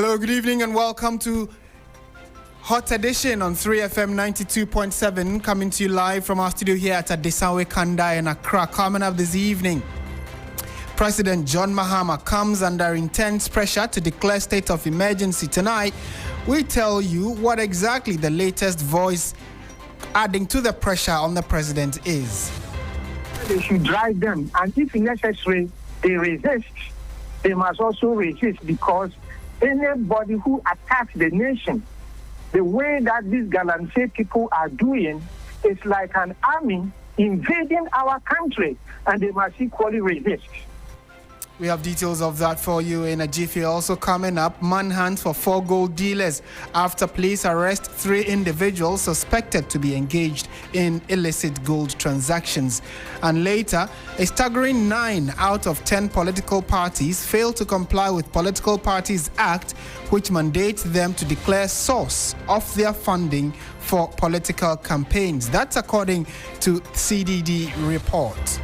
Hello, good evening, and welcome to Hot Edition on 3FM 92.7, coming to you live from our studio here at Adesawe Kanda in Accra. Coming up this evening, President John Mahama comes under intense pressure to declare state of emergency tonight. We tell you what exactly the latest voice adding to the pressure on the president is. They should drive them, and if necessary, they resist. They must also resist, because anybody who attacks the nation, the way that these Galamsey people are doing, is like an army invading our country, and they must equally resist. We have details of that for you in a jiffy. Also coming up, manhunt for 4 gold dealers after police arrest 3 individuals suspected to be engaged in illicit gold transactions. And later, a staggering 9 out of 10 political parties failed to comply with Political Parties Act, which mandates them to declare source of their funding for political campaigns. That's according to CDD report.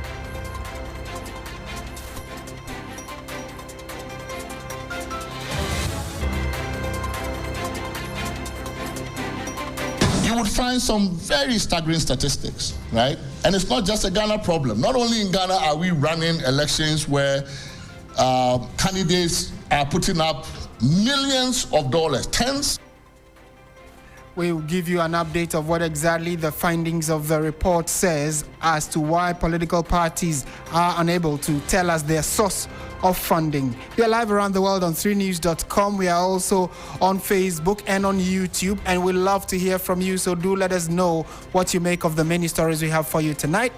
You would find some very staggering statistics, right? And it's not just a Ghana problem. Not only in Ghana are we running elections where candidates are putting up millions of dollars, tens. We'll give you an update of what exactly the findings of the report says as to why political parties are unable to tell us their source of funding. We are live around the world on 3news.com. We are also on Facebook and on YouTube, and we love to hear from you, so do let us know what you make of the many stories we have for you tonight.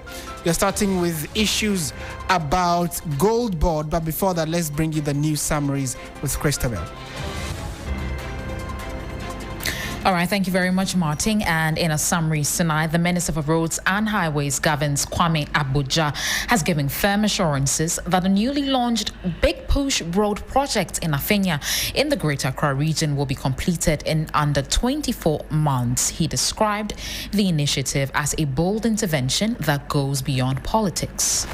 We're starting with issues about Gold Board, but before that, let's bring you the news summaries with Christabel. All right, thank you very much, Martin. And in a summary tonight, the Minister for Roads and Highways, Gavins Kwame Abuja, has given firm assurances that the newly launched Big Push Road project in Afenya in the Greater Accra region will be completed in under 24 months. He described the initiative as a bold intervention that goes beyond politics.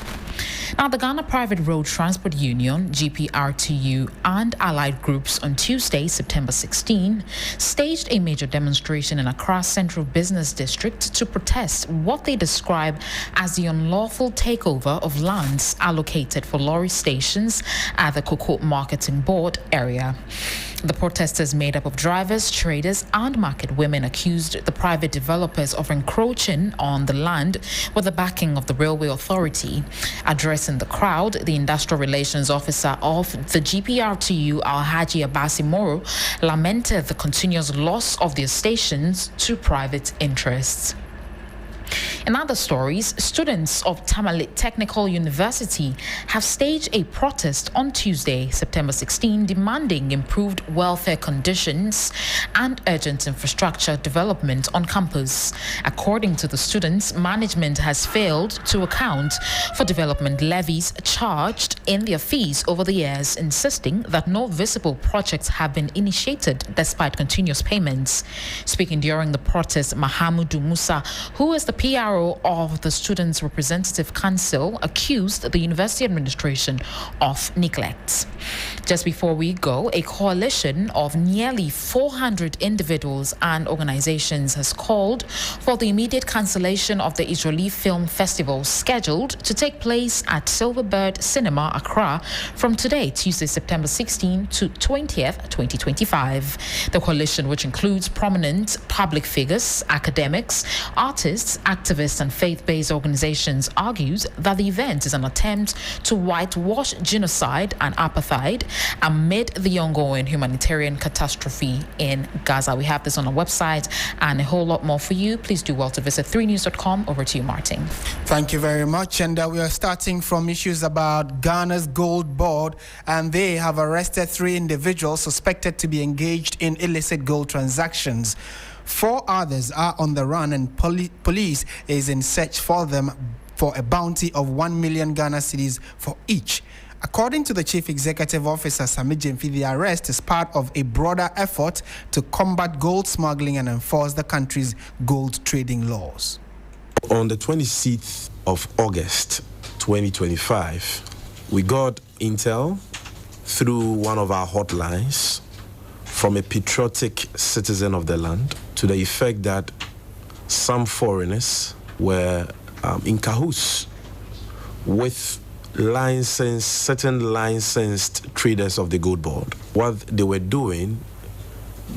Now, the Ghana Private Road Transport Union, GPRTU, and allied groups on Tuesday, September 16, staged a major demonstration in Accra Central Business District to protest what they describe as the unlawful takeover of lands allocated for lorry stations at the Cocoa Marketing Board area. The protesters, made up of drivers, traders, and market women, accused the private developers of encroaching on the land with the backing of the Railway Authority. Addressing the crowd, the Industrial Relations Officer of the GPRTU, Alhaji Abasi Moro, lamented the continuous loss of their stations to private interests. In other stories, students of Tamalit Technical University have staged a protest on Tuesday, September 16, demanding improved welfare conditions and urgent infrastructure development on campus. According to the students, management has failed to account for development levies charged in their fees over the years, insisting that no visible projects have been initiated despite continuous payments. Speaking during the protest, Mahamudu Musa, who is the PRO of the Students' Representative Council, accused the university administration of neglect. Just before we go, a coalition of nearly 400 individuals and organizations has called for the immediate cancellation of the Israeli Film Festival scheduled to take place at Silverbird Cinema, Accra, from today, Tuesday, September 16 to 20th, 2025. The coalition, which includes prominent public figures, academics, artists, activists, and faith-based organizations, argues that the event is an attempt to whitewash genocide and apartheid amid the ongoing humanitarian catastrophe in Gaza. We have this on our website and a whole lot more for you. Please do well to visit 3news.com. Over to you, Martin. Thank you very much. And we are starting from issues about Ghana's Gold Board, and they have arrested 3 individuals suspected to be engaged in illicit gold transactions. 4 others are on the run, and police is in search for them for a bounty of 1 million Ghana cedis for each. According to the Chief Executive Officer, Sami Jemfi, the arrest is part of a broader effort to combat gold smuggling and enforce the country's gold trading laws. On the 26th of August 2025, we got intel through one of our hotlines from a patriotic citizen of the land to the effect that some foreigners were in cahoots with certain licensed traders of the gold board. What they were doing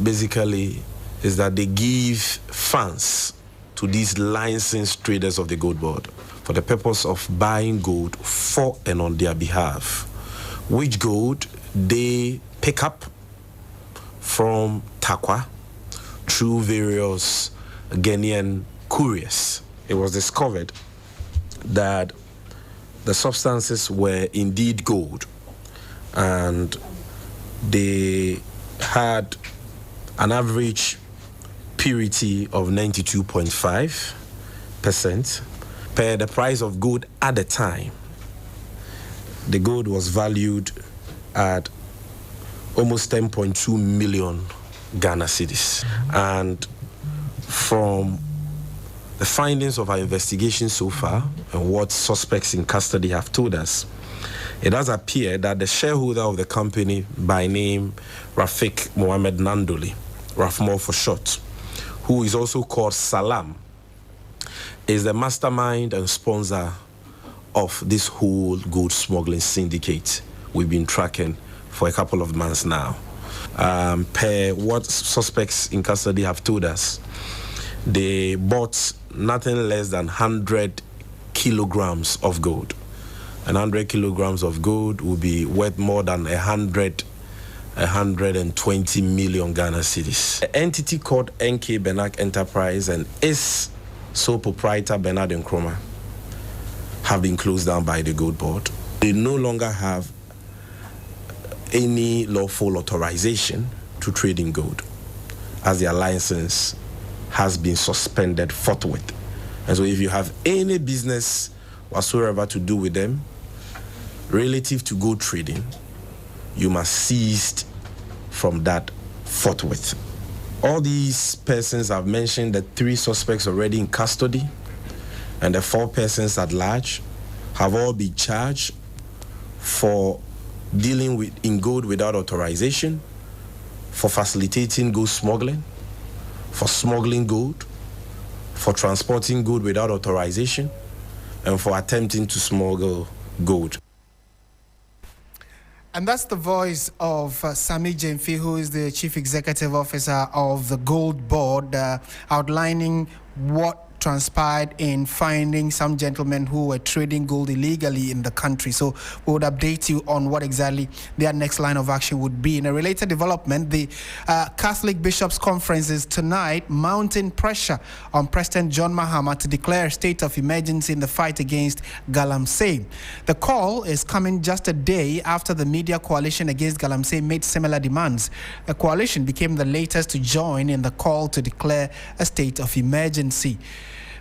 basically is that they give funds to these licensed traders of the gold board for the purpose of buying gold for and on their behalf, which gold they pick up from Takwa through various Ghanaian couriers. It was discovered that the substances were indeed gold, and they had an average purity of 92.5% per the price of gold at the time. The gold was valued at almost 10.2 million Ghana cedis. And from the findings of our investigation so far and what suspects in custody have told us, it does appear that the shareholder of the company by name Rafik Mohammed Nandoli, Rafmo for short, who is also called Salam, is the mastermind and sponsor of this whole gold smuggling syndicate we've been tracking for a couple of months now. Per what suspects in custody have told us, they bought nothing less than 100 kilograms of gold. And 100 kilograms of gold will be worth more than 120 million Ghana cedis. An entity called NK Benak Enterprise and its sole proprietor Bernard Nkrumah have been closed down by the gold board. They no longer have any lawful authorization to trade in gold, as their license has been suspended forthwith. And so if you have any business whatsoever to do with them relative to gold trading, you must cease from that forthwith. All these persons I've mentioned, the 3 suspects already in custody and the 4 persons at large, have all been charged for dealing in gold without authorization, for facilitating gold smuggling, for smuggling gold, for transporting gold without authorization, and for attempting to smuggle gold. And that's the voice of Sami Jemfi, who is the Chief Executive Officer of the Gold Board, outlining what transpired in finding some gentlemen who were trading gold illegally in the country. So we would update you on what exactly their next line of action would be. In a related development, the Catholic Bishops' Conference is tonight mounting pressure on President John Mahama to declare a state of emergency in the fight against Galamsey. The call is coming just a day after the Media Coalition Against Galamsey made similar demands. The coalition became the latest to join in the call to declare a state of emergency.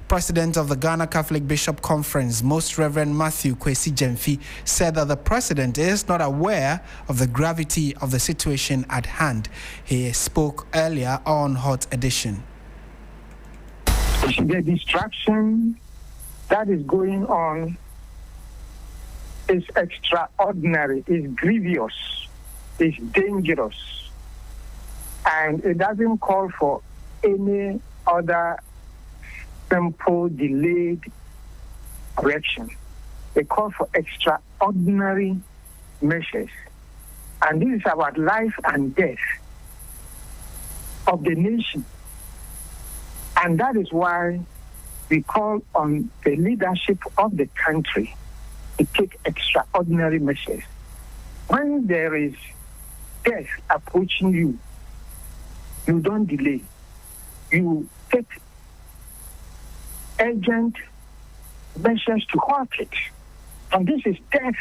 President of the Ghana Catholic Bishop Conference, Most Reverend Matthew Kwesi Jemfi, said that the president is not aware of the gravity of the situation at hand. He spoke earlier on Hot Edition. The distraction that is going on is extraordinary, is grievous, is dangerous, and it doesn't call for any other simple, delayed correction. They call for extraordinary measures. And this is about life and death of the nation. And that is why we call on the leadership of the country to take extraordinary measures. When there is death approaching you, you don't delay. You take urgent measures to halt it. And this is death,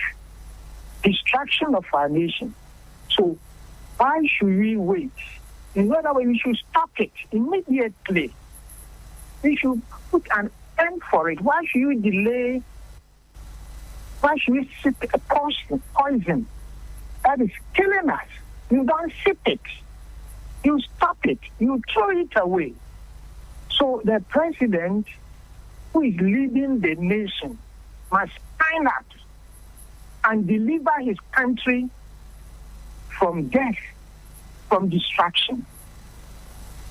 destruction of our nation. So why should we wait? In other words, we should stop it immediately. We should put an end for it. Why should you delay? Why should we sip a poison that is killing us? You don't sip it. You stop it. You throw it away. So the president who is leading the nation must stand up and deliver his country from death, from distraction.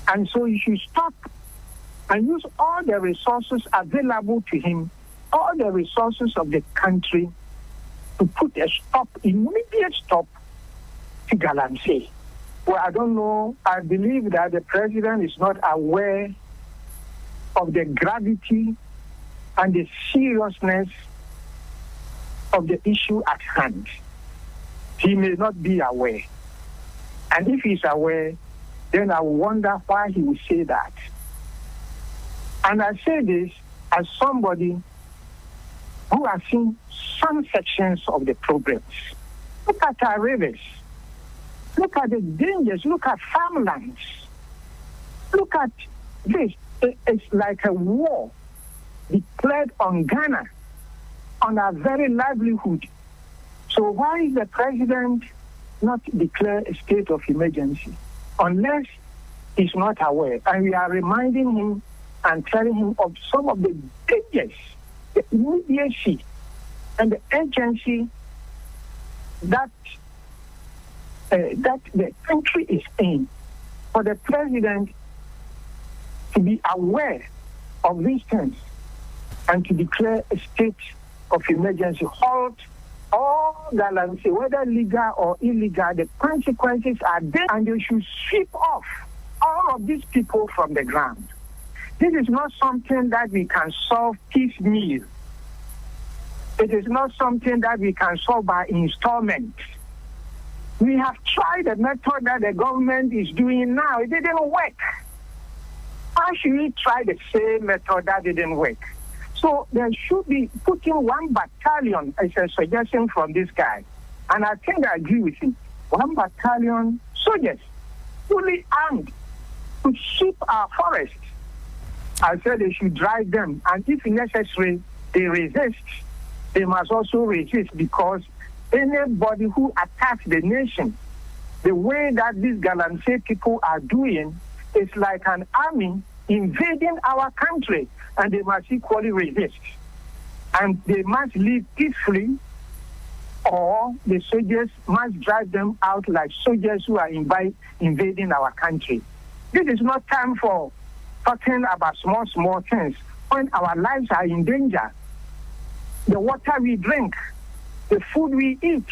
And so he should stop and use all the resources available to him, all the resources of the country, to put a stop, immediate stop, to Galamsey. Well, I don't know. I believe that the president is not aware of the gravity and the seriousness of the issue at hand. He may not be aware. And if he's aware, then I wonder why he would say that. And I say this as somebody who has seen some sections of the programs. Look at our rivers. Look at the dangers. Look at farmlands. Look at this. It's like a war declared on Ghana, on our very livelihood. So why is the president not declare a state of emergency? Unless he's not aware. And we are reminding him and telling him of some of the dangers, the immediacy, and the urgency that the country is in. For the president to be aware of these things and to declare a state of emergency, halt all Galamsey, whether legal or illegal, the consequences are there, and you should sweep off all of these people from the ground. This is not something that we can solve piecemeal. It is not something that we can solve by installment. We have tried the method that the government is doing now. It didn't work. Why should we try the same method that didn't work? So there should be putting 1 battalion as a suggestion from this guy. And I think I agree with him. 1 battalion soldiers, fully armed, to sweep our forests. I said they should drive them. And if necessary, they resist. They must also resist, because anybody who attacks the nation, the way that these Galamsey people are doing, is like an army invading our country, and they must equally resist. And they must leave peacefully, or the soldiers must drive them out like soldiers who are invading our country. This is not time for talking about small things when our lives are in danger. The water we drink, the food we eat,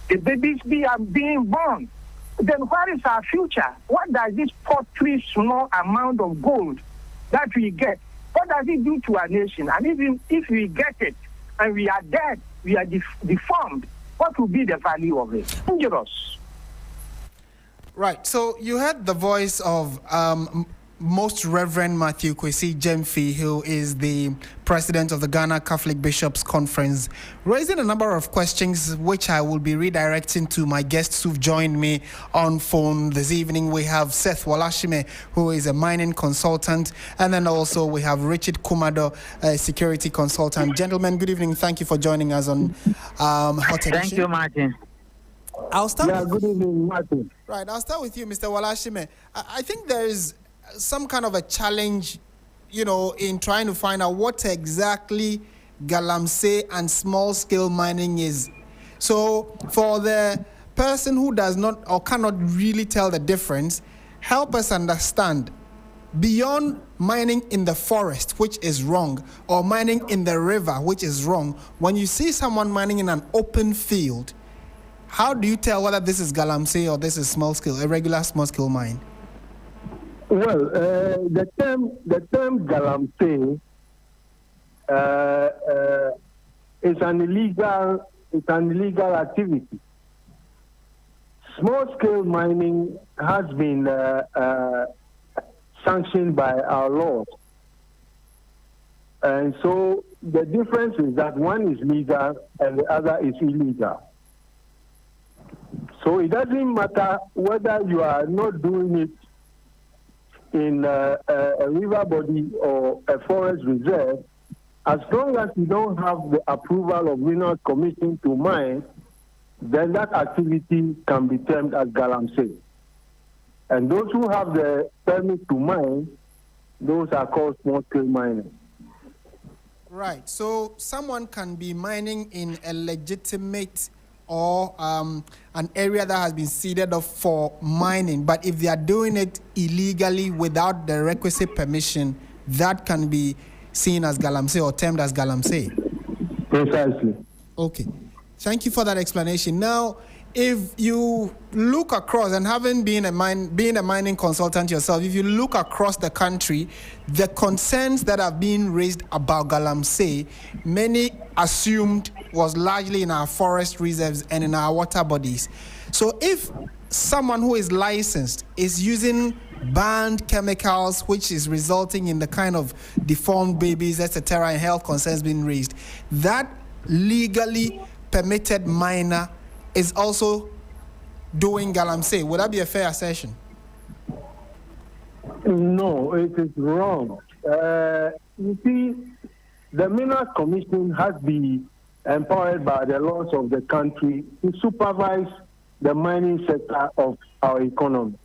the babies are being born. Then what is our future? What does this paltry small amount of gold that we get, what does it do to our nation? And even if we get it and we are dead, we are deformed, what will be the value of it? Dangerous. Right. So you heard the voice of Most Reverend Matthew Kwesi Gyamfi, who is the president of the Ghana Catholic Bishops Conference, raising a number of questions which I will be redirecting to my guests who've joined me on phone this evening. We have Seth Wolashime, who is a mining consultant, and then also we have Richard Kumado, a security consultant. Gentlemen, good evening. Thank you for joining us on Hot Edition. Thank you, Martin. I'll start. Good evening, Martin. Right. I'll start with you, Mr. Wolashime. I think there is some kind of a challenge, in trying to find out what exactly Galamsey and small-scale mining is. So for the person who does not or cannot really tell the difference, help us understand, beyond mining in the forest, which is wrong, or mining in the river, which is wrong, when you see someone mining in an open field, how do you tell whether this is Galamsey or this is small-scale, a regular small-scale mine? Well, the term Galamsey is an illegal activity. Small-scale mining has been sanctioned by our laws, and so the difference is that one is legal and the other is illegal. So it doesn't matter whether you are not doing it in a river body or a forest reserve, as long as you don't have the approval of Minerals Commission to mine, then that activity can be termed as Galamsey. And those who have the permit to mine, those are called small-scale mining. Right. So someone can be mining in a legitimate or an area that has been seeded off for mining, but if they are doing it illegally without the requisite permission, that can be seen as galamsey or termed as galamsey. Precisely. Okay. Thank you for that explanation. Now, if you look across, and having been a mining consultant yourself, if you look across the country, the concerns that have been raised about galamsey, many assumed was largely in our forest reserves and in our water bodies. So if someone who is licensed is using banned chemicals, which is resulting in the kind of deformed babies, etc., and health concerns being raised, that legally permitted miner is also doing galamsey. Would that be a fair assertion? No, it is wrong. You see, the Minerals Commission has been empowered by the laws of the country to supervise the mining sector of our economy.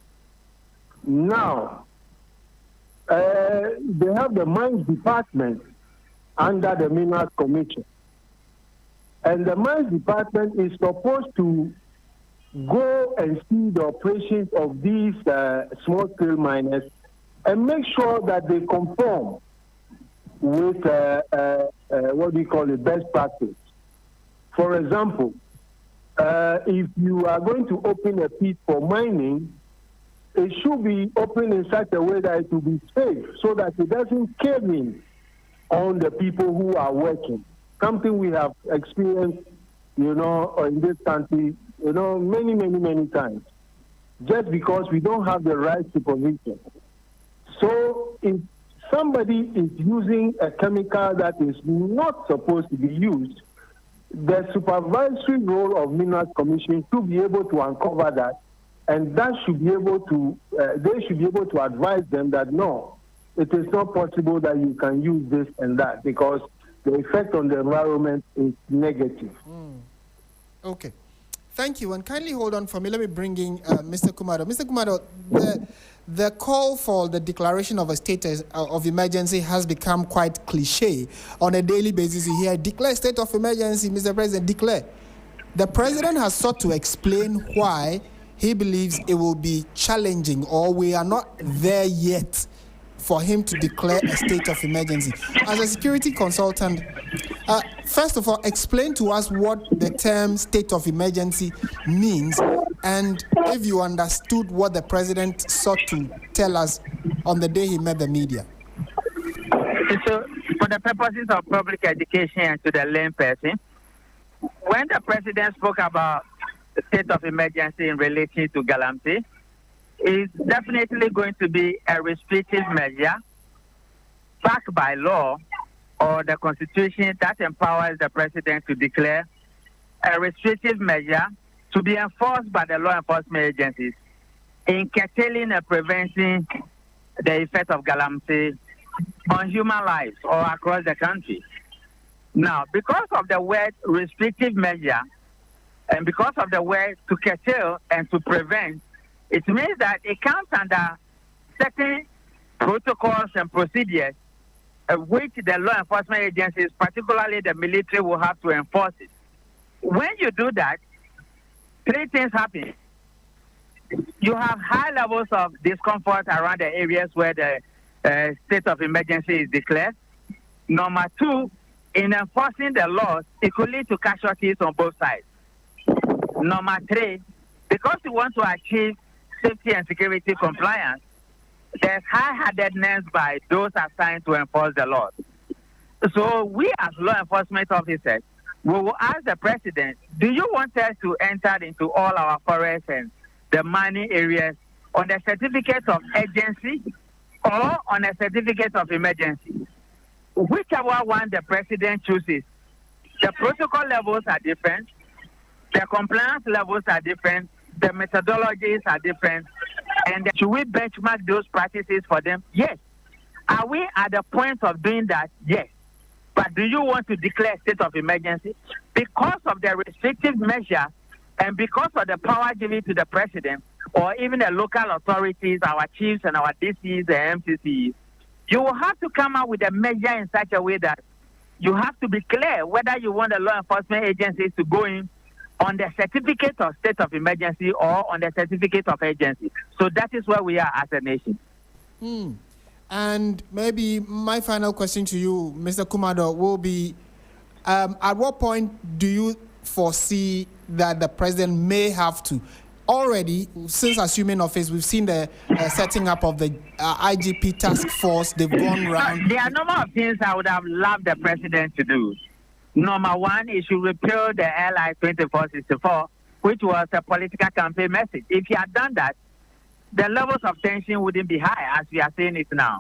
Now, they have the mines department under the Minerals Commission. And the mines department is supposed to go and see the operations of these small-scale miners and make sure that they conform with what we call the best practice. For example, if you are going to open a pit for mining, it should be opened in such a way that it will be safe so that it doesn't cave in on the people who are working. Something we have experienced, in this country, many times, just because we don't have the right supervision. So if somebody is using a chemical that is not supposed to be used, the supervisory role of Minerals Commission should be able to uncover that, and that should be able to, they should be able to advise them that no, it is not possible that you can use this and that, because the effect on the environment is negative. Okay. Thank you. And kindly hold on for me. Let me bring in Mr. Kumado. Mr. Kumado, the call for the declaration of a state of emergency has become quite cliche. On a daily basis, you hear, declare state of emergency, Mr. President, declare. The President has sought to explain why he believes it will be challenging, or we are not there yet for him to declare a state of emergency. As a security consultant, first of all, explain to us what the term state of emergency means, and if you understood what the President sought to tell us on the day he met the media. So, for the purposes of public education and to the lay person, when the President spoke about the state of emergency in relation to galamsey, is definitely going to be a restrictive measure backed by law or the Constitution that empowers the President to declare a restrictive measure to be enforced by the law enforcement agencies in curtailing and preventing the effect of galamsey on human lives all across the country. Now, because of the word restrictive measure and because of the word to curtail and to prevent, it means that it comes under certain protocols and procedures which the law enforcement agencies, particularly the military, will have to enforce it. When you do that, three things happen. You have high levels of discomfort around the areas where the state of emergency is declared. Number two, in enforcing the laws, it could lead to casualties on both sides. Number three, because you want to achieve safety and security compliance, there's high-handedness by those assigned to enforce the laws. So we as law enforcement officers, we will ask the President, do you want us to enter into all our forests and the mining areas on a certificate of urgency or on a certificate of emergency? Whichever one the President chooses, the protocol levels are different, the compliance levels are different, the methodologies are different, and should we benchmark those practices for them? Yes. Are we at the point of doing that? Yes. But do you want to declare a state of emergency? Because of the restrictive measure and because of the power given to the President or even the local authorities, our chiefs and our DCs and MCCs, you will have to come out with a measure in such a way that you have to be clear whether you want the law enforcement agencies to go in on the certificate of state of emergency or on the certificate of urgency. So that is where we are as a nation. And maybe my final question to you, Mr. Kumado, will be, at what point do you foresee that the president may have to? Already, since assuming office, we've seen the setting up of the IGP task force. They've gone around. There are a number of things I would have loved the president to do. Number one, he should repeal the LI 2464, which was a political campaign message. If he had done that, the levels of tension wouldn't be high as we are seeing it now.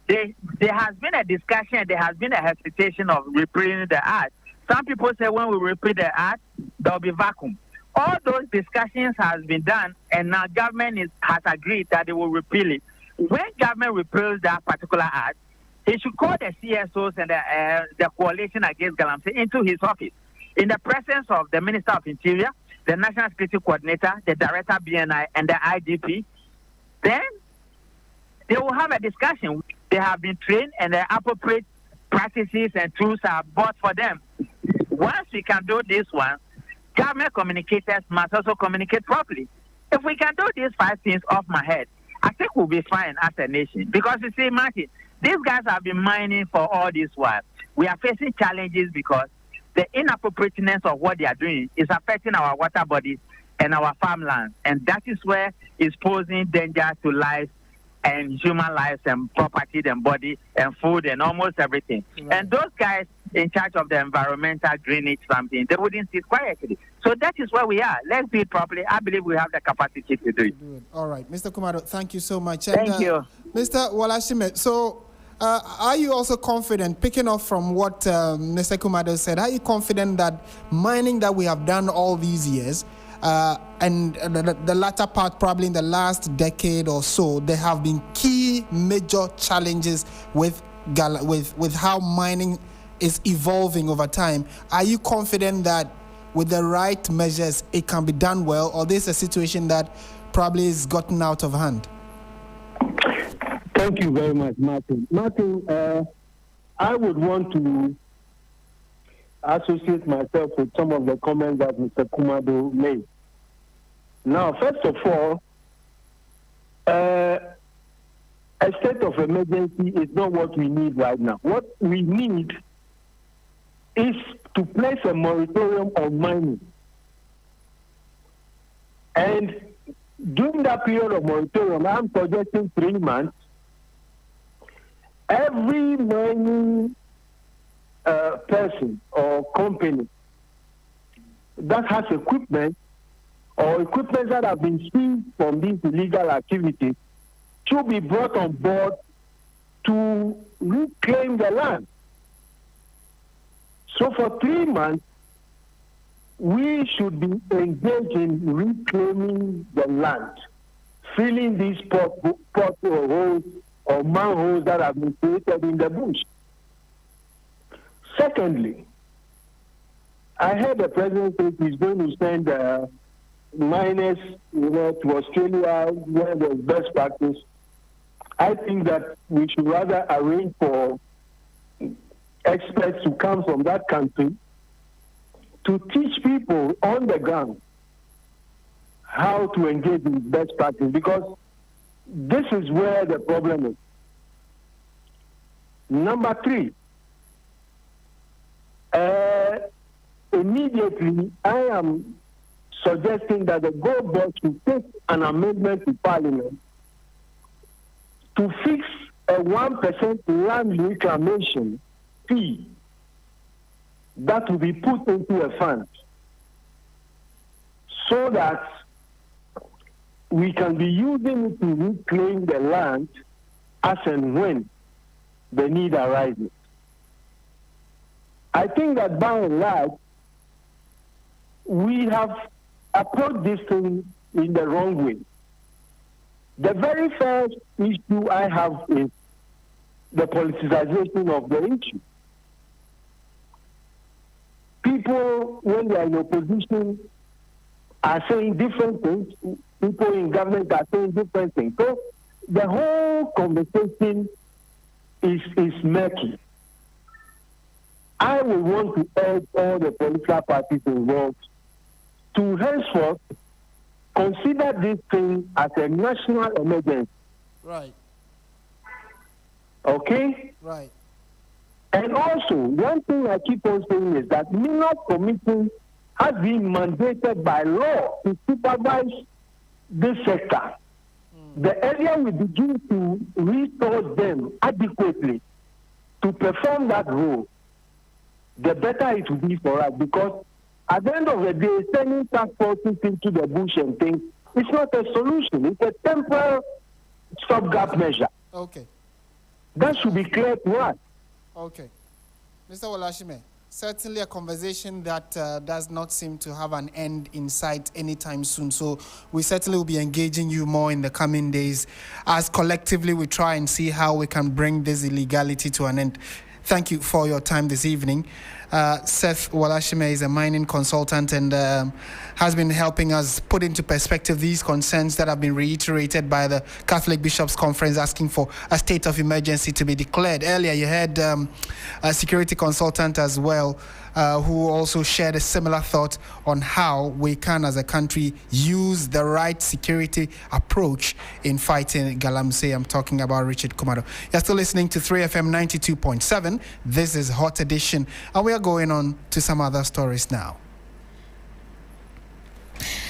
There has been a discussion, there has been a hesitation of repealing the act. Some people say when we repeal the act, there will be vacuum. All those discussions has been done, and now government has agreed that they will repeal it. When government repeals that particular act, he should call the CSOs and the coalition against Galamsey into his office in the presence of the Minister of Interior, the National Security Coordinator, the Director of BNI, and the IGP. Then they will have a discussion. They have been trained, and the appropriate practices and tools are bought for them. Once we can do this one, government communicators must also communicate properly. If we can do these 5 things off my head, I think we'll be fine as a nation. Because you see, Martin, these guys have been mining for all this while. We are facing challenges because the inappropriateness of what they are doing is affecting our water bodies and our farmlands. And that is where it's posing danger to life and human lives and property and body and food and almost everything. Right. And those guys in charge of the environmental greenage something, they wouldn't sit quietly. So that is where we are. Let's do it properly. I believe we have the capacity to do it. All right. Mr. Kumado, thank you so much. Thank you. Mr. Wolashime, so are you also confident, picking up from what Mr. Kumado said, are you confident that mining that we have done all these years, and the latter part, probably in the last decade or so, there have been key major challenges with how mining is evolving over time? Are you confident that with the right measures it can be done well, or this is a situation that probably has gotten out of hand? Thank you very much, Martin. Martin, I would want to associate myself with some of the comments that Mr. Kumado made. Now, first of all, a state of emergency is not what we need right now. What we need is to place a moratorium on mining. And during that period of moratorium, I'm suggesting 3 months. Every mining person or company that has equipment or equipment that have been seized from these illegal activities should be brought on board to reclaim the land. So for 3 months, we should be engaged in reclaiming the land, filling these potholes or manholes that have been created in the bush. Secondly, I heard the president say he's going to send miners, to Australia where there's best practice. I think that we should rather arrange for experts to come from that country to teach people on the ground how to engage in best practice, because this is where the problem is. Number 3, immediately I am suggesting that the Gold Board should take an amendment to Parliament to fix a 1% land reclamation fee that will be put into a fund so that we can be using it to reclaim the land as and when the need arises. I think that by and large, we have approached this thing in the wrong way. The very first issue I have is the politicization of the issue. People, when they are in opposition, are saying different things. People in government are saying different things. So the whole conversation is murky. I would want to urge all the political parties involved to henceforth consider this thing as a national emergency. Right. Okay? Right. And also, one thing I keep on saying is that Minerals Commission has been mandated by law to supervise this sector. The earlier we begin to resource them adequately to perform that role, the better it will be for us. Because at the end of the day, sending task forces into the bush and things, it's not a solution. It's a temporary stopgap measure. Okay. That should be clear to us. Okay. Mr. Wolashime, certainly a conversation that does not seem to have an end in sight anytime soon. So we certainly will be engaging you more in the coming days as collectively we try and see how we can bring this illegality to an end. Thank you for your time this evening. Seth Wolashime is a mining consultant and has been helping us put into perspective these concerns that have been reiterated by the Catholic Bishops' Conference asking for a state of emergency to be declared. Earlier, you had a security consultant as well who also shared a similar thought on how we can, as a country, use the right security approach in fighting Galamsey. I'm talking about Richard Kumado. You're still listening to 3FM 92.7. This is Hot Edition, and we are going on to some other stories now.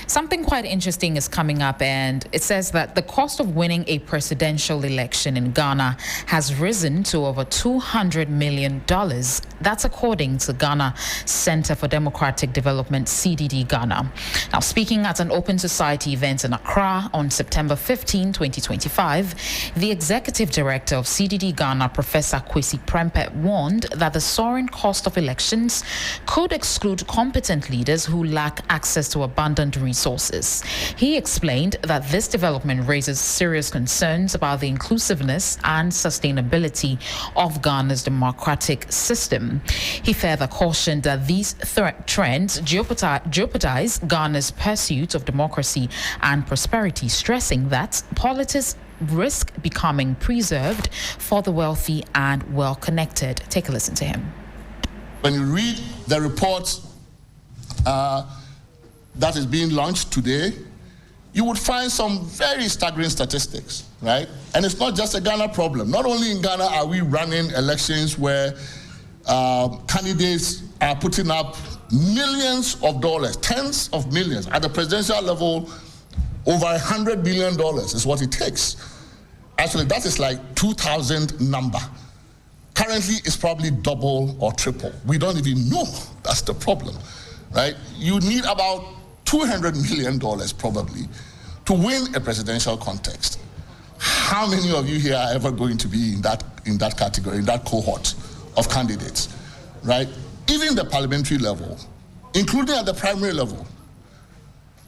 Something quite interesting is coming up, and it says that the cost of winning a presidential election in Ghana has risen to over $200 million. That's according to Ghana Center for Democratic Development, CDD Ghana. Now, speaking at an open society event in Accra on September 15, 2025, the executive director of CDD Ghana, Professor Kwesi Prempeh, warned that the soaring cost of elections could exclude competent leaders who lack access to abundant resources. He explained that this development raises serious concerns about the inclusiveness and sustainability of Ghana's democratic system. He further cautioned that these trends jeopardize Ghana's pursuit of democracy and prosperity, stressing that politics risk becoming preserved for the wealthy and well-connected. Take a listen to him. When you read the report that is being launched today, you would find some very staggering statistics, right? And it's not just a Ghana problem. Not only in Ghana are we running elections where candidates are putting up millions of dollars, tens of millions. At the presidential level, over $100 billion is what it takes. Actually, that is like 2,000 number. Currently, it's probably double or triple. We don't even know. That's the problem, right? You need about $200 million probably to win a presidential contest. How many of you here are ever going to be in that category, in that cohort of candidates, right? Even the parliamentary level, including at the primary level,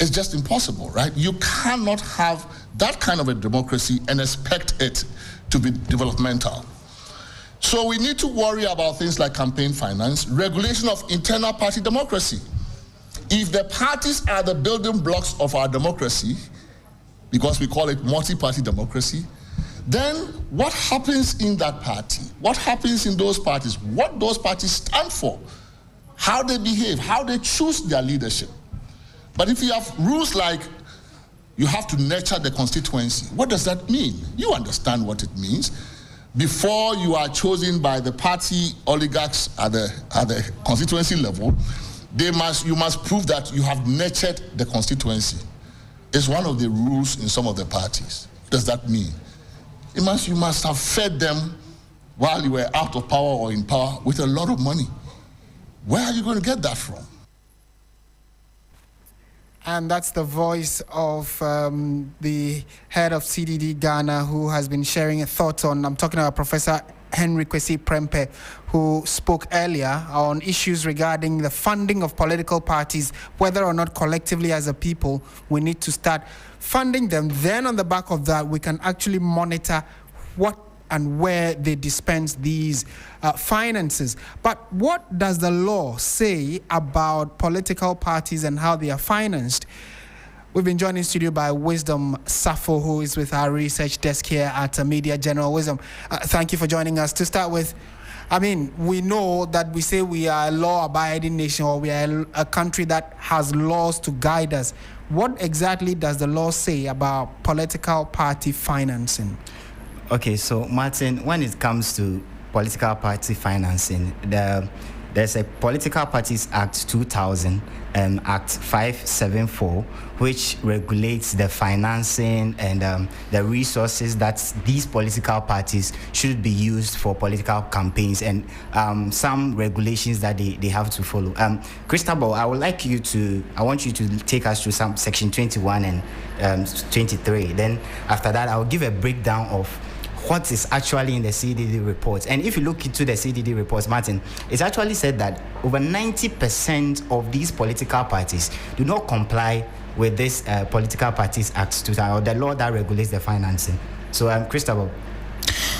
it's just impossible, right? You cannot have that kind of a democracy and expect it to be developmental. So we need to worry about things like campaign finance, regulation of internal party democracy. If the parties are the building blocks of our democracy, because we call it multi-party democracy, then what happens in that party? What happens in those parties? What those parties stand for? How they behave? How they choose their leadership? But if you have rules like you have to nurture the constituency, what does that mean? You understand what it means. Before you are chosen by the party oligarchs at the constituency level, you must prove that you have nurtured the constituency. It's one of the rules in some of the parties. What does that mean? You must have fed them while you were out of power or in power with a lot of money. Where are you going to get that from? And that's the voice of the head of CDD Ghana, who has been sharing a thought on, I'm talking about Professor Henry Kwesi Prempeh, who spoke earlier on issues regarding the funding of political parties, whether or not collectively as a people we need to start funding them. Then on the back of that, we can actually monitor what and where they dispense these finances. But what does the law say about political parties and how they are financed? We've been joined in studio by Wisdom Safo, who is with our research desk here at Media General. Wisdom, thank you for joining us. To start with, I mean, we know that we say we are a law-abiding nation, or we are a country that has laws to guide us. What exactly does the law say about political party financing? Okay, so Martin, when it comes to political party financing, there's a Political Parties Act 2000, Act 574, which regulates the financing and the resources that these political parties should be used for political campaigns, and some regulations that they have to follow. Christabel, I want you to take us through some section 21 and 23. Then after that, I'll give a breakdown of what is actually in the CDD reports. And if you look into the CDD reports, Martin, it's actually said that over 90% of these political parties do not comply with this Political Parties Act 2000, or the law that regulates the financing. So, Christabel.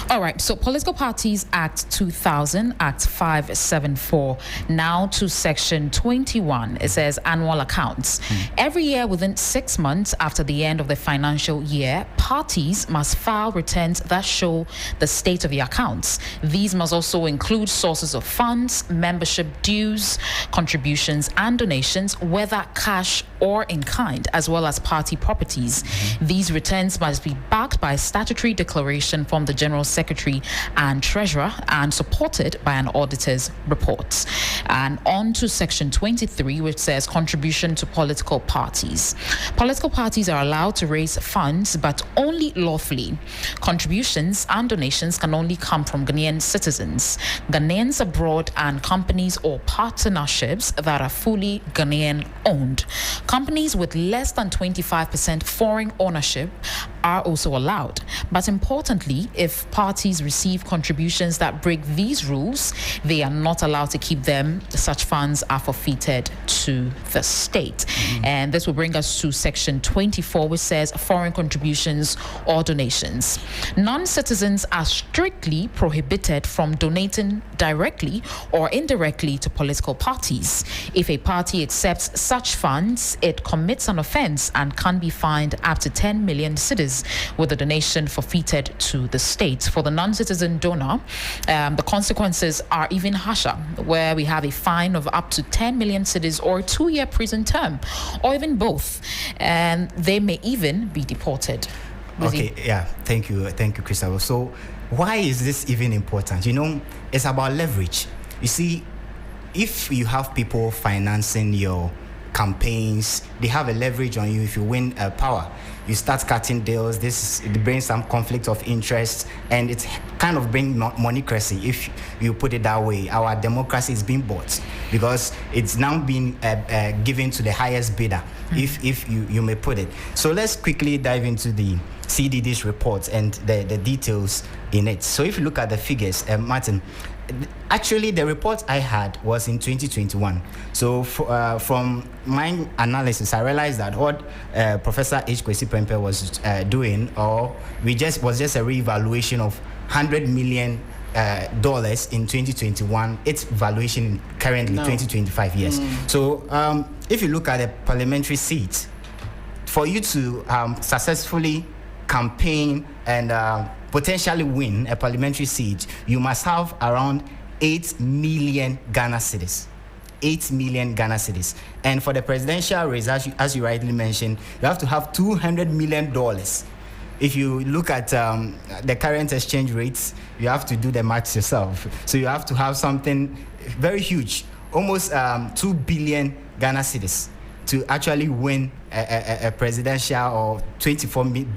All right, so Political Parties Act 2000, Act 574, now to Section 21. It says annual accounts. Every year within 6 months after the end of the financial year, parties must file returns that show the state of the accounts. These must also include sources of funds, membership dues, contributions, and donations, whether cash or in kind, as well as party properties. These returns must be backed by a statutory declaration from the General Secretary and Treasurer and supported by an auditor's report. And on to Section 23, which says contribution to political parties. Political parties are allowed to raise funds, but only lawfully. Contributions and donations can only come from Ghanaian citizens, Ghanaians abroad, and companies or partnerships that are fully Ghanaian owned. Companies with less than 25% foreign ownership are also allowed. But importantly, if parties receive contributions that break these rules, they are not allowed to keep them. Such funds are forfeited to the state. And this will bring us to Section 24, which says foreign contributions or donations. Non-citizens are strictly prohibited from donating directly or indirectly to political parties. If a party accepts such funds, it commits an offense and can be fined up to 10 million cedis, with the donation forfeited to the state. For the non-citizen donor, the consequences are even harsher, where we have a fine of up to 10 million cedis or a 2-year prison term, or even both, and they may even be deported. Okay, yeah, thank you, Christabel. So why is this even important? It's about leverage. You see, if you have people financing your campaigns, they have a leverage on you. If you win power, you start cutting deals. It brings some conflict of interest, and it's kind of bring monocracy, if you put it that way. Our democracy is being bought because it's now being given to the highest bidder, if you may put it. So let's quickly dive into the CDD's reports and the details in it. So if you look at the figures, Martin, actually the report I had was in 2021. So from my analysis, I realized that what Professor H. Kwesi Prempeh was doing, was just a re-evaluation of $100 million in 2021. Its valuation currently 2025 years. So if you look at the parliamentary seat, for you to successfully campaign and potentially win a parliamentary seat, you must have around 8 million Ghana cedis. 8 million Ghana cedis. And for the presidential race, as you rightly mentioned, you have to have $200 million. If you look at the current exchange rates, you have to do the math yourself. So you have to have something very huge, almost 2 billion Ghana cedis, to actually win a presidential, or 2.4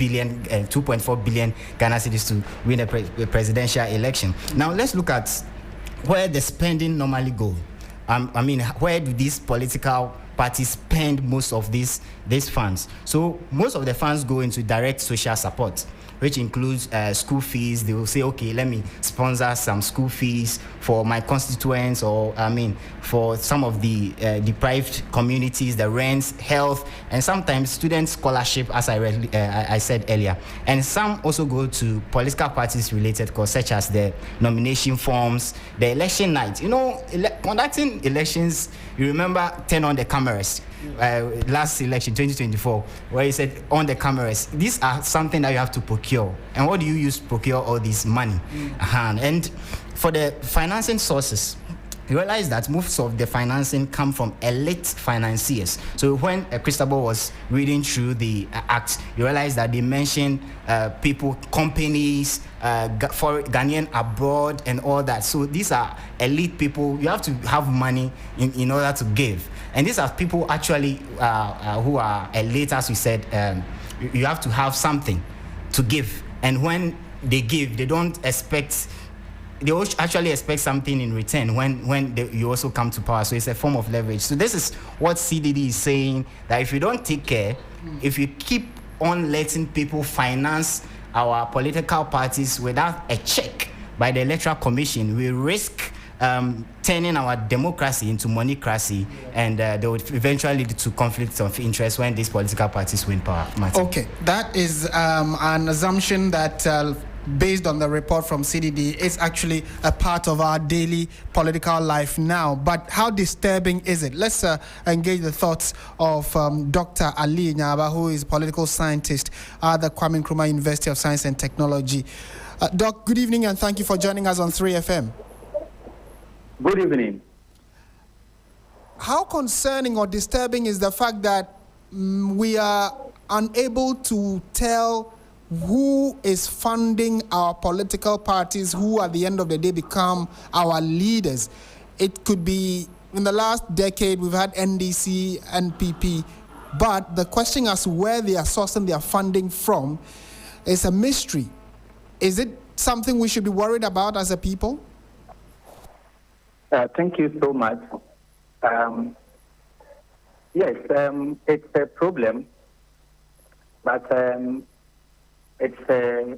billion Ghana cedis to win a presidential election. Now let's look at where the spending normally go. Where do these political parties spend most of these funds? So most of the funds go into direct social support, which includes school fees. They will say, okay, let me sponsor some school fees for my constituents, or for some of the deprived communities, the rents, health, and sometimes student scholarship, as I said earlier. And some also go to political parties related costs, such as the nomination forms, the election night. Conducting elections, you remember, turn on the cameras. last election, 2024, where he said on the cameras, these are something that you have to procure. And what do you use to procure all this money? And for the financing sources, you realize that most of the financing come from elite financiers. So when Christabel was reading through the act, you realize that they mentioned people, companies, for Ghanaian abroad and all that. So these are elite people. You have to have money in order to give. And these are people actually who are elite, as we said. You have to have something to give. And when they give, they don't expect... They actually expect something in return when you also come to power. So it's a form of leverage. So this is what CDD is saying, that if you don't take care, if you keep on letting people finance our political parties without a check by the Electoral Commission, we risk turning our democracy into moneycracy, and they would eventually lead to conflicts of interest when these political parties win power. Martin. Okay, that is an assumption that... based on the report from CDD, is actually a part of our daily political life now. But how disturbing is it? Let's engage the thoughts of Dr. Ali Nyaba, who is a political scientist at the Kwame Nkrumah University of Science and Technology. Doc, good evening, and thank you for joining us on 3FM. Good evening. How concerning or disturbing is the fact that we are unable to tell who is funding our political parties, who at the end of the day become our leaders? It could be, in the last decade, we've had NDC, NPP, but the question as to where they are sourcing their funding from is a mystery. Is it something we should be worried about as a people? Thank you so much. Yes, it's a problem, but it's a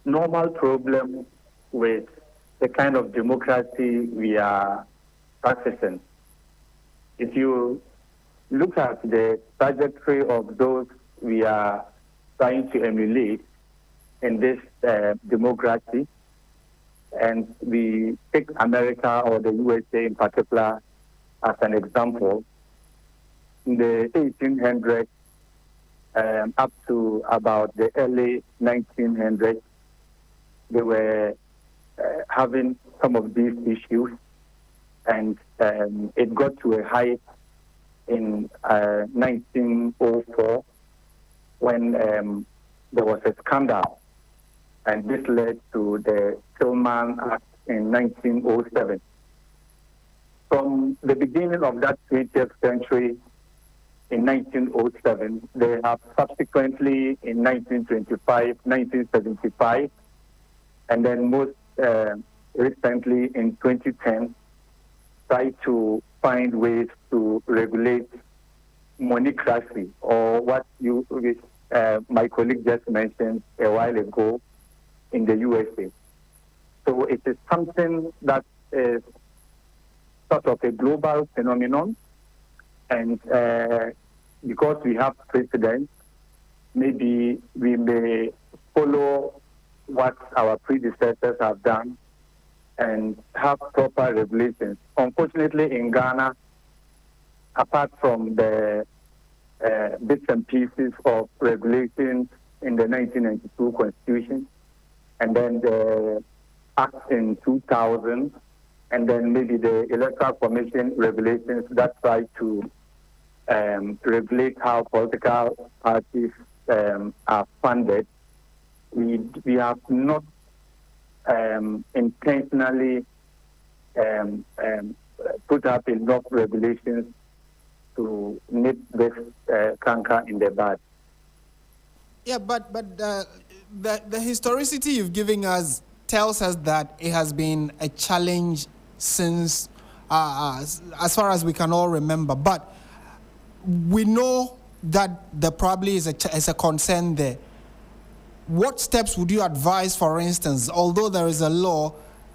normal problem with the kind of democracy we are practicing. If you look at the trajectory of those we are trying to emulate in this democracy, and we take America or the USA in particular as an example, in the 1800s, up to about the early 1900s, they were having some of these issues, and it got to a height in 1904 when there was a scandal, and this led to the Tillman Act in 1907. From the beginning of that 20th century, in 1907, they have subsequently in 1925, 1975, and then most recently in 2010, tried to find ways to regulate moneycracy, or what my colleague just mentioned a while ago in the USA. So it is something that is sort of a global phenomenon, and because we have precedents, maybe we may follow what our predecessors have done and have proper regulations. Unfortunately, in Ghana, apart from the bits and pieces of regulations in the 1992 Constitution, and then the Act in 2000, and then maybe the Electoral Commission regulations that try to regulate how political parties are funded, we have not intentionally put up enough regulations to nip this canker in the bud. Yeah, but the historicity you've given us tells us that it has been a challenge since as far as we can all remember. But we know that there probably is a concern there. What steps would you advise, for instance, although there is a law,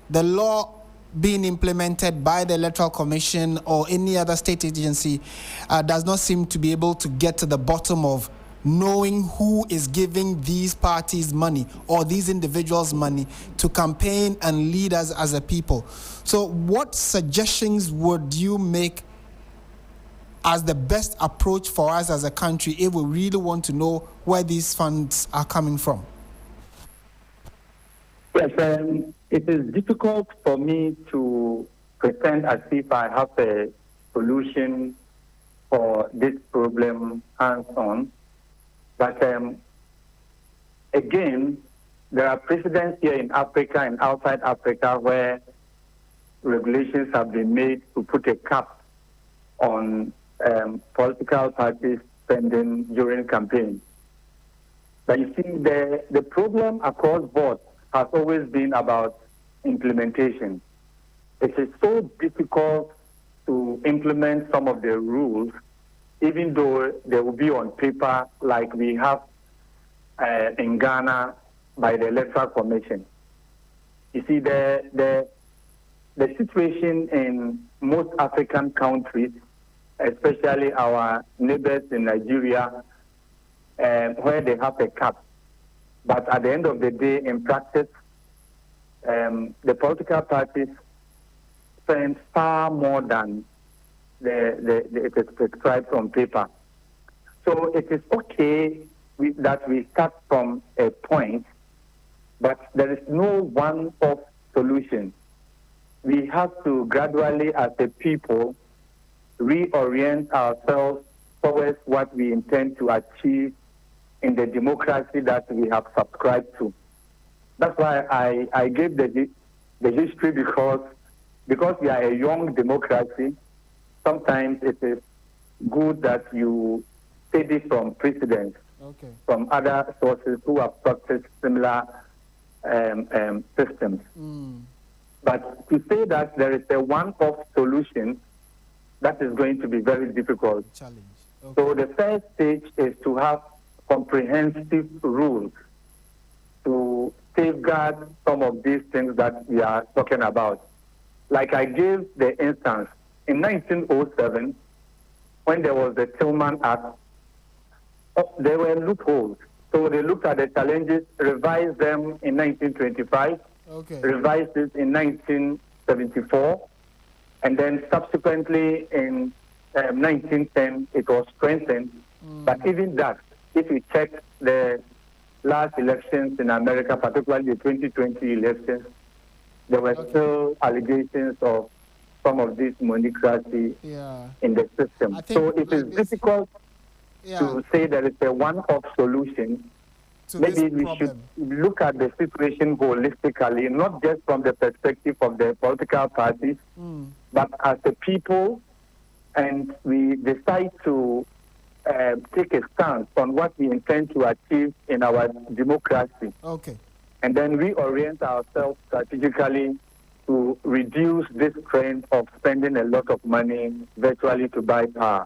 the law being implemented by the Electoral Commission or any other state agency does not seem to be able to get to the bottom of knowing who is giving these parties money or these individuals money to campaign and lead us as a people. So what suggestions would you make as the best approach for us as a country if we really want to know where these funds are coming from? Yes, it is difficult for me to pretend as if I have a solution for this problem hands-on. But again, there are precedents here in Africa and outside Africa where regulations have been made to put a cap on political parties spending during campaigns. But you see, the problem across board has always been about implementation. It is so difficult to implement some of the rules, even though they will be on paper like we have in Ghana by the Electoral Commission. You see, the situation in most African countries, especially our neighbors in Nigeria, where they have a cap. But at the end of the day, in practice, the political parties spend far more than it is prescribed on paper. So it is okay that we start from a point, but there is no one-off solution. We have to gradually, as a people, reorient ourselves towards what we intend to achieve in the democracy that we have subscribed to. That's why I gave the history because we are a young democracy. Sometimes it is good that you study from precedents, from other sources who have practiced similar systems. But to say that there is a one-off solution, that is going to be very difficult. Challenge. So the first stage is to have comprehensive rules to safeguard some of these things that we are talking about. Like I gave the instance, in 1907, when there was the Tillman Act, there were loopholes. So they looked at the challenges, revised them in 1925, revised it in 1974, and then subsequently in 1910 it was strengthened. But even that, if you check the last elections in America, particularly the 2020 elections, there were still allegations of some of this monocracy in the system. So it is difficult to say there is a one-off solution. Maybe we should look at the situation holistically, not just from the perspective of the political parties, but as a people, and we decide to take a stance on what we intend to achieve in our democracy. And then reorient ourselves strategically to reduce this trend of spending a lot of money virtually to buy power.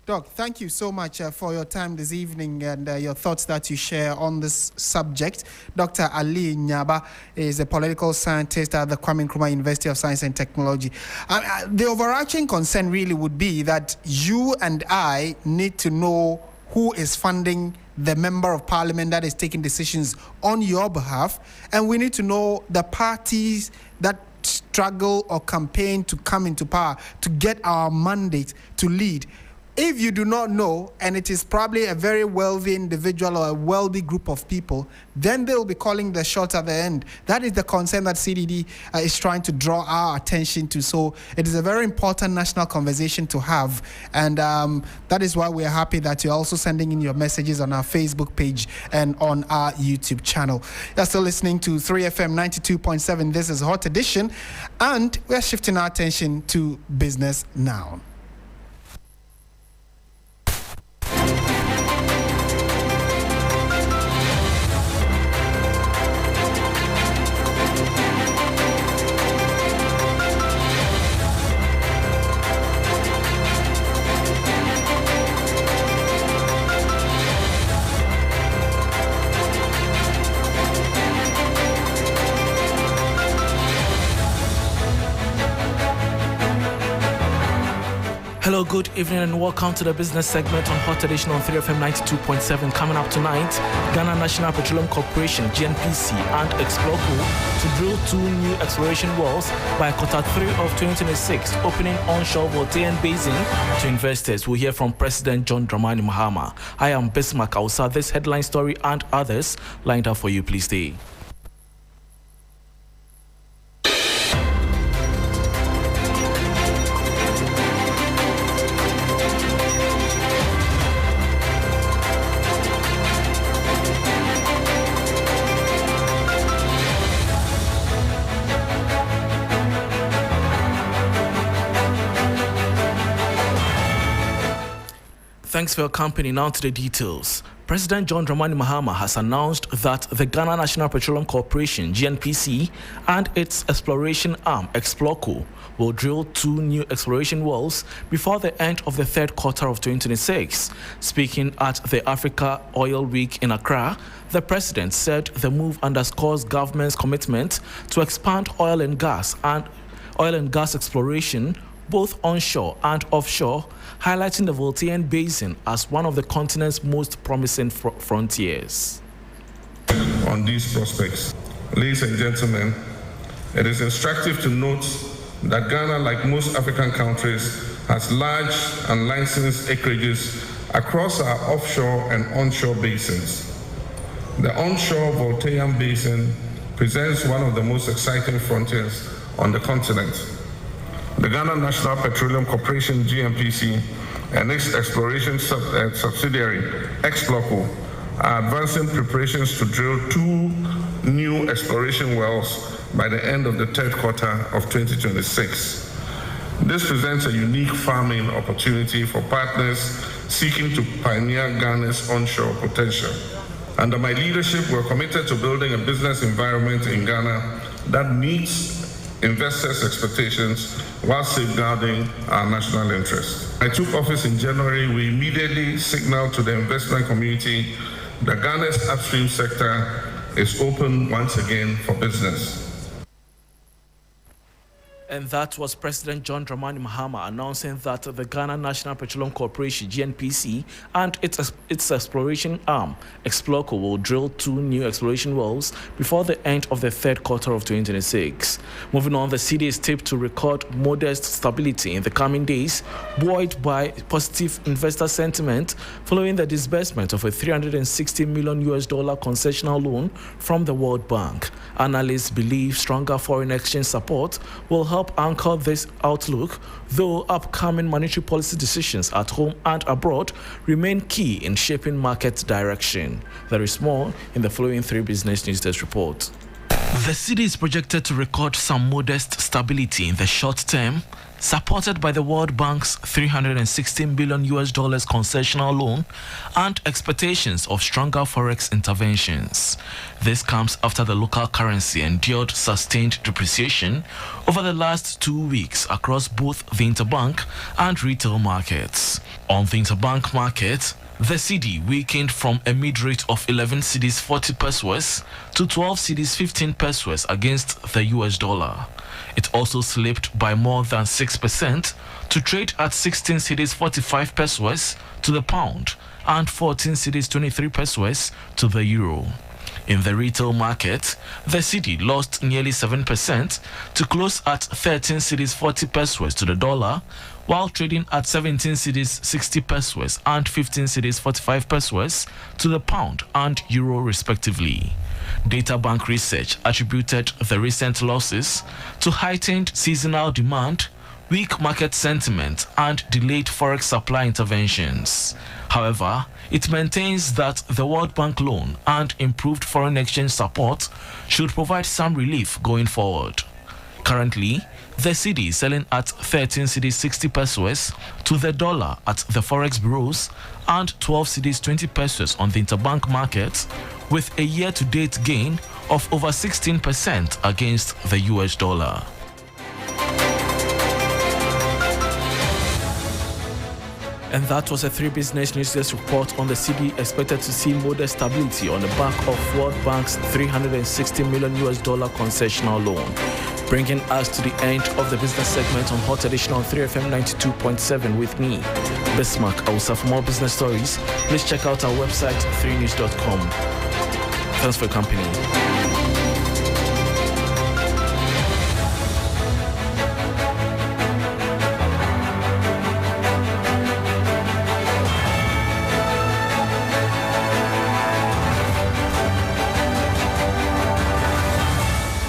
Doc, thank you so much for your time this evening and your thoughts that you share on this subject. Dr. Ali Nyaba is a political scientist at the Kwame Nkrumah University of Science and Technology. The overarching concern really would be that you and I need to know who is funding the member of parliament that is taking decisions on your behalf, and we need to know the parties that struggle or campaign to come into power to get our mandate to lead. If you do not know, and it is probably a very wealthy individual or a wealthy group of people, then they'll be calling the shots at the end. That is the concern that CDD is trying to draw our attention to. So it is a very important national conversation to have. And that is why we're happy that you're also sending in your messages on our Facebook page and on our YouTube channel. You're still listening to 3FM 92.7. This is Hot Edition. And we're shifting our attention to business now. Hello, good evening and welcome to the business segment on Hot Edition on 3FM 92.7. Coming up tonight, Ghana National Petroleum Corporation, GNPC, and Exploco to drill 2 new exploration wells by Q3 of 2026, opening onshore Voltairean Basin to investors. We'll hear from President John Dramani Mahama. I am Bismarck Ausa. This headline story and others lined up for you. Please stay. Thanks for your company. Now to the details. President John Dramani Mahama has announced that the Ghana National Petroleum Corporation, GNPC, and its exploration arm, Exploco, will drill 2 new exploration wells before the end of the third quarter of 2026. Speaking at the Africa Oil Week in Accra, the president said the move underscores government's commitment to expand oil and gas exploration both onshore and offshore, highlighting the Voltairean Basin as one of the continent's most promising frontiers. On these prospects, ladies and gentlemen, it is instructive to note that Ghana, like most African countries, has large and licensed acreages across our offshore and onshore basins. The onshore Voltairean Basin presents one of the most exciting frontiers on the continent. The Ghana National Petroleum Corporation, GNPC, and its exploration subsidiary, Exploco, are advancing preparations to drill 2 new exploration wells by the end of the third quarter of 2026. This presents a unique farming opportunity for partners seeking to pioneer Ghana's onshore potential. Under my leadership, we're committed to building a business environment in Ghana that meets investors' expectations while safeguarding our national interest. I took office in January. We immediately signaled to the investment community that Ghana's upstream sector is open once again for business. And that was President John Dramani Mahama announcing that the Ghana National Petroleum Corporation, GNPC, and its exploration arm, Exploco, will drill 2 new exploration wells before the end of the third quarter of 2026. Moving on, the city is tipped to record modest stability in the coming days, buoyed by positive investor sentiment following the disbursement of a $360 million concessional loan from the World Bank. Analysts believe stronger foreign exchange support will help anchor this outlook, though upcoming monetary policy decisions at home and abroad remain key in shaping market direction. There is more in the following 3 business news desk report. The city is projected to record some modest stability in the short term, supported by the World Bank's $316 billion concessional loan and expectations of stronger forex interventions. This comes after the local currency endured sustained depreciation over the last 2 weeks across both the interbank and retail markets. On the interbank market, the cedi weakened from a mid-rate of 11 cedis 40 pesos to 12 cedis 15 pesos against the US dollar. It also slipped by more than 6% to trade at 16 cedis 45 pesos to the pound and 14 cedis 23 pesos to the euro. In the retail market, the cedi lost nearly 7% to close at 13 cedis 40 pesos to the dollar, while trading at 17 cedis 60 pesos and 15 cedis 45 pesos to the pound and euro respectively. Data Bank research attributed the recent losses to heightened seasonal demand, weak market sentiment, and delayed forex supply interventions. However, it maintains that the World Bank loan and improved foreign exchange support should provide some relief going forward. Currently, the cedi is selling at 13 cedis 60 pesos to the dollar at the forex bureaus and 12 cedis 20 pesos on the interbank market, with a year-to-date gain of over 16% against the US dollar. And that was a 3 business news desk report on the cedi expected to see modest stability on the back of World Bank's $360 million concessional loan. Bringing us to the end of the business segment on Hot Edition on 3FM 92.7 with me, Bismarck Ausa. For more business stories, please check out our website, 3news.com. Thanks for your company.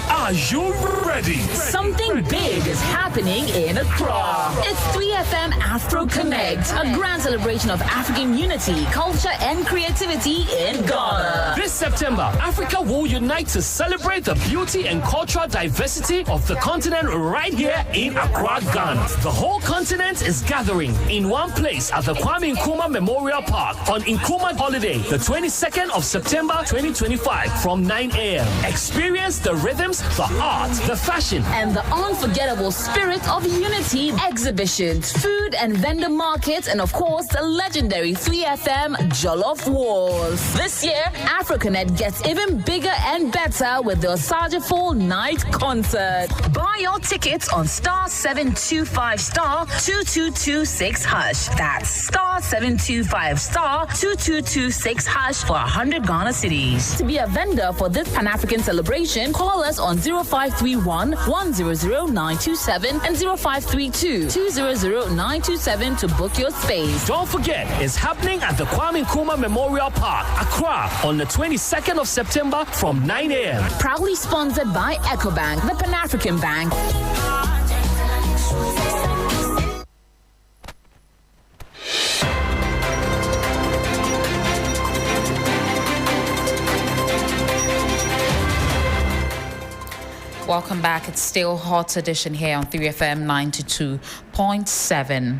Are you ready? Something big is happening in Accra. It's 3FM Afro Connect, a grand celebration of African unity, culture, and creativity in Ghana. This September, Africa will unite to celebrate the beauty and cultural diversity of the continent right here in Accra, Ghana. The whole continent is gathering in one place at the Kwame Nkrumah Memorial Park on Nkrumah Holiday, the 22nd of September 2025 from 9 a.m. Experience the rhythms, the art, the fashion, and the unforgettable spirit of unity, exhibitions, food and vendor markets, and of course the legendary 3FM Jollof Wars. This year, AfroConnect gets even bigger and better with the Osajifo Night Concert. Buy your tickets on *725*2226#. That's *725*2226# for 100 Ghana cedis. To be a vendor for this Pan-African celebration, call us on 0531 100 927 and 0532 200 927 to book your space. Don't forget, it's happening at the Kwame Nkrumah Memorial Park, Accra, on the 22nd of September from 9 a.m. Proudly sponsored by EcoBank, the Pan-African Bank. Welcome back. It's still Hot Edition here on 3FM 92.7.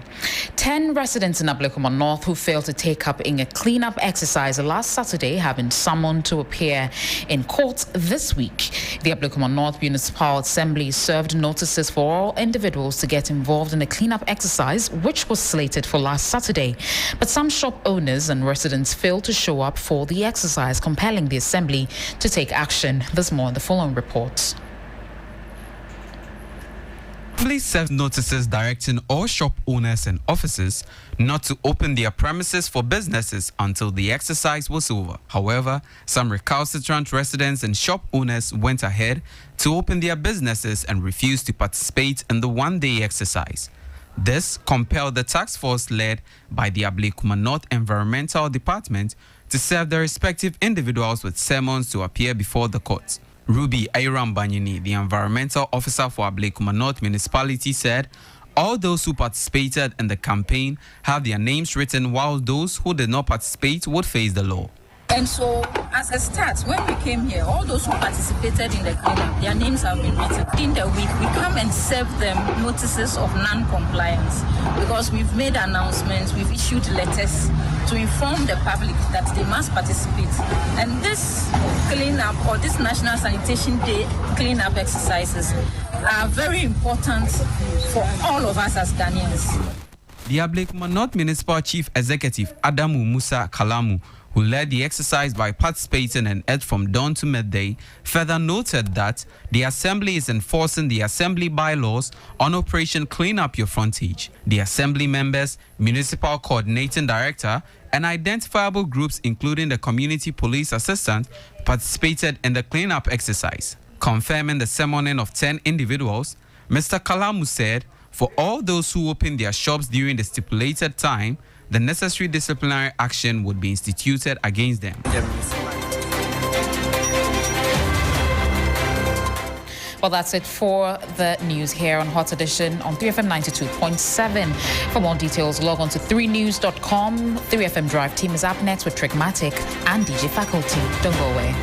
10 residents in Ablekuma North who failed to take up in a cleanup exercise last Saturday have been summoned to appear in court this week. The Ablekuma North Municipal Assembly served notices for all individuals to get involved in a cleanup exercise, which was slated for last Saturday. But some shop owners and residents failed to show up for the exercise, compelling the Assembly to take action. There's more in the following report. Police served notices directing all shop owners and officers not to open their premises for businesses until the exercise was over. However, some recalcitrant residents and shop owners went ahead to open their businesses and refused to participate in the one-day exercise. This compelled the task force led by the Ablekuma North Environmental Department to serve the respective individuals with summons to appear before the court. Ruby Ayram Banyini, the environmental officer for Ablekuma North Municipality, said all those who participated in the campaign have their names written, while those who did not participate would face the law. And so, as a start, when we came here, all those who participated in the cleanup, their names have been written. In the week, we come and serve them notices of non-compliance because we've made announcements, we've issued letters to inform the public that they must participate. And this cleanup, or this National Sanitation Day cleanup exercises, are very important for all of us as Ghanaians. The Ablekuma North Municipal Chief Executive Adamu Musa Kalamu, who led the exercise by participating and ate from dawn to midday, further noted that the Assembly is enforcing the Assembly bylaws on Operation Clean Up Your Frontage. The Assembly members, Municipal Coordinating Director, and identifiable groups including the Community Police Assistant participated in the cleanup exercise. Confirming the summoning of 10 individuals, Mr. Kalamu said, for all those who opened their shops during the stipulated time, the necessary disciplinary action would be instituted against them. Well, that's it for the news here on Hot Edition on 3FM 92.7. For more details, log on to 3news.com. 3FM Drive team is up next with Trickmatic and DJ Faculty. Don't go away.